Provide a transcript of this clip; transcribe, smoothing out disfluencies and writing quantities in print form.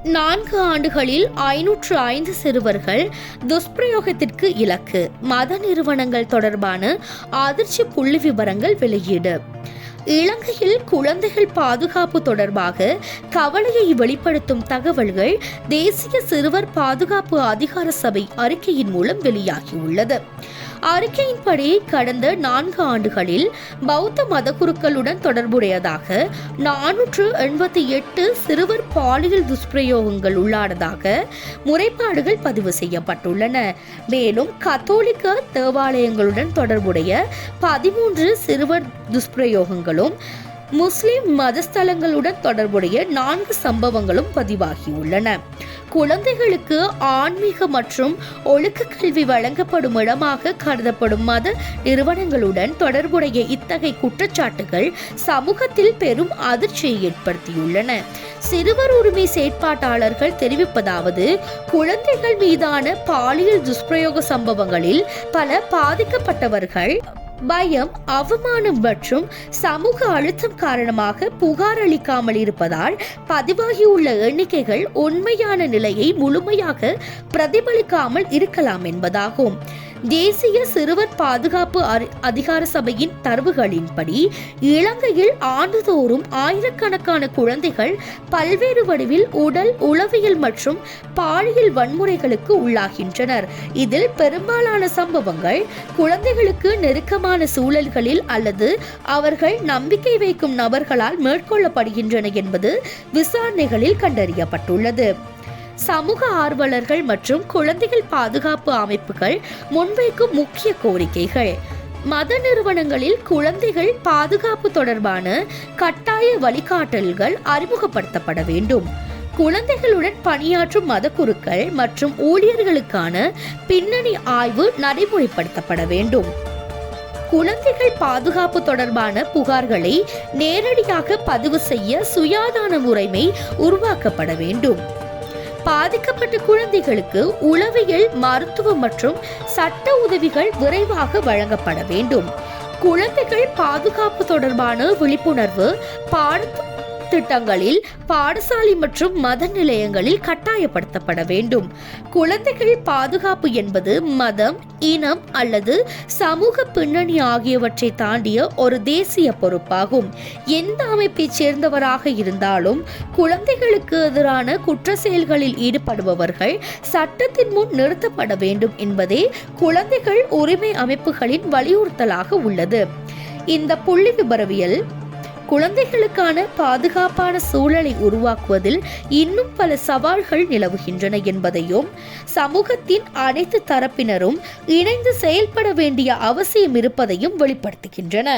4 ஆண்டுகளில் 505 சிறுவர்கள் துஷ்பிரயோகத்திற்கு இலக்கு. மத நிறுவனங்கள் தொடர்பான அதிர்ச்சி புள்ளி விவரங்கள் வெளியீடு. இலங்கையில் குழந்தைகள் பாதுகாப்பு தொடர்பாக கவலையை வெளிப்படுத்தும் தகவல்கள் தேசிய சிறுவர் பாதுகாப்பு அதிகார சபை அறிக்கையின் மூலம் வெளியாகியுள்ளது. அறிக்கையின்படி கடந்த 4 ஆண்டுகளில் பௌத்த மதகுருக்களுடன் தொடர்புடையதாக 488 சிறுவர் பாலியல் துஷ்பிரயோகங்கள் உள்ளானதாக முறைப்பாடுகள் பதிவு செய்யப்பட்டுள்ளன. மேலும் கத்தோலிக்க தேவாலயங்களுடன் தொடர்புடைய 13 சிறுவர் துஷ்பிரயோகங்களும் முஸ்லிம் மதஸ்தலங்களுடன் தொடர்புடைய 4 சம்பவங்களும் பதிவாகியுள்ளன. குழந்தைகளுக்கு ஆன்மீக மற்றும் ஒழுக்க கல்வி வழங்கப்படும் இடமாக கருதப்படும் மத நிறுவனங்களுடன் தொடர்புடைய இத்தகைய குற்றச்சாட்டுகள் சமூகத்தில் பெரும் அதிர்ச்சியை ஏற்படுத்தியுள்ளன. சிறுவர் உரிமை செயற்பாட்டாளர்கள் தெரிவிப்பதாவது, குழந்தைகள் மீதான பாலியல் துஷ்பிரயோக சம்பவங்களில் பல பாதிக்கப்பட்டவர்கள் பயம், அவமானம் மற்றும் சமூக அழுத்தம் காரணமாக புகார் அளிக்காமல் இருப்பதால் பதிவாகியுள்ள எண்ணிக்கைகள் உண்மையான நிலையை முழுமையாக பிரதிபலிக்காமல் இருக்கலாம் என்பதாகும். தேசிய சிறுவர் பாதுகாப்பு அதிகார சபையின் தரவுகளின்படி இலங்கையில் ஆண்டுதோறும் ஆயிரக்கணக்கான குழந்தைகள் பல்வேறு வடிவில் உடல், உளவியல் மற்றும் பாலியல் வன்முறைகளுக்கு உள்ளாகின்றனர். இதில் பெரும்பாலான சம்பவங்கள் குழந்தைகளுக்கு நெருக்கமான சூழல்களில் அல்லது அவர்கள் நம்பிக்கை வைக்கும் நபர்களால் மேற்கொள்ளப்படுகின்றன என்பது விசாரணைகளில் கண்டறியப்பட்டுள்ளது. சமூக ஆர்வலர்கள் மற்றும் குழந்தைகள் பாதுகாப்பு அமைப்புகள் முன்வைக்கும் முக்கிய கோரிக்கைகள்: மத நிறுவனங்களில் குழந்தைகள் பாதுகாப்பு தொடர்பான கட்டாய வழிகாட்டல்கள் அறிமுகப்படுத்தப்பட வேண்டும். குழந்தைகளுடன் பணியாற்றும் மதகுருக்கள் மற்றும் ஊழியர்களுக்கான பின்னணி ஆய்வு நடைமுறைப்படுத்தப்பட வேண்டும். குழந்தைகள் பாதுகாப்பு தொடர்பான புகார்களை நேரடியாக பதிவு செய்ய சுயாதீன முறைமை உருவாக்கப்பட வேண்டும். பாதிக்கப்பட்ட குழந்தைகளுக்கு உளவியல், மருத்துவ மற்றும் சட்ட உதவிகள் விரைவாக வழங்கப்பட வேண்டும். குழந்தைகள் பாதுகாப்பு தொடர்பான விழிப்புணர்வு திட்டங்களில் பாடசாலை மற்றும் மத நிலையங்களில் கட்டாயப்படுத்தப்பட வேண்டும். குழந்தைகள் பாதுகாப்பு என்பது மதம், இனம் அல்லது சமூக பின்னணி ஆகியவற்றை தாண்டிய ஒரு தேசிய பொறுப்பாகும். எந்த அமைப்பை சேர்ந்தவராக இருந்தாலும் குழந்தைகளுக்கு எதிரான குற்ற செயல்களில் ஈடுபடுபவர்கள் சட்டத்தின் முன் நிறுத்தப்பட வேண்டும் என்பதே குழந்தைகள் உரிமை அமைப்புகளின் வலியுறுத்தலாக உள்ளது. இந்த புள்ளி விபரவியல் குழந்தைகளுக்கான பாதுகாப்பான சூழலை உருவாக்குவதில் இன்னும் பல சவால்கள் நிலவுகின்றன என்பதையும், சமூகத்தின் அனைத்து தரப்பினரும் இணைந்து செயல்பட வேண்டிய அவசியம் இருப்பதையும் வெளிப்படுத்துகின்றன.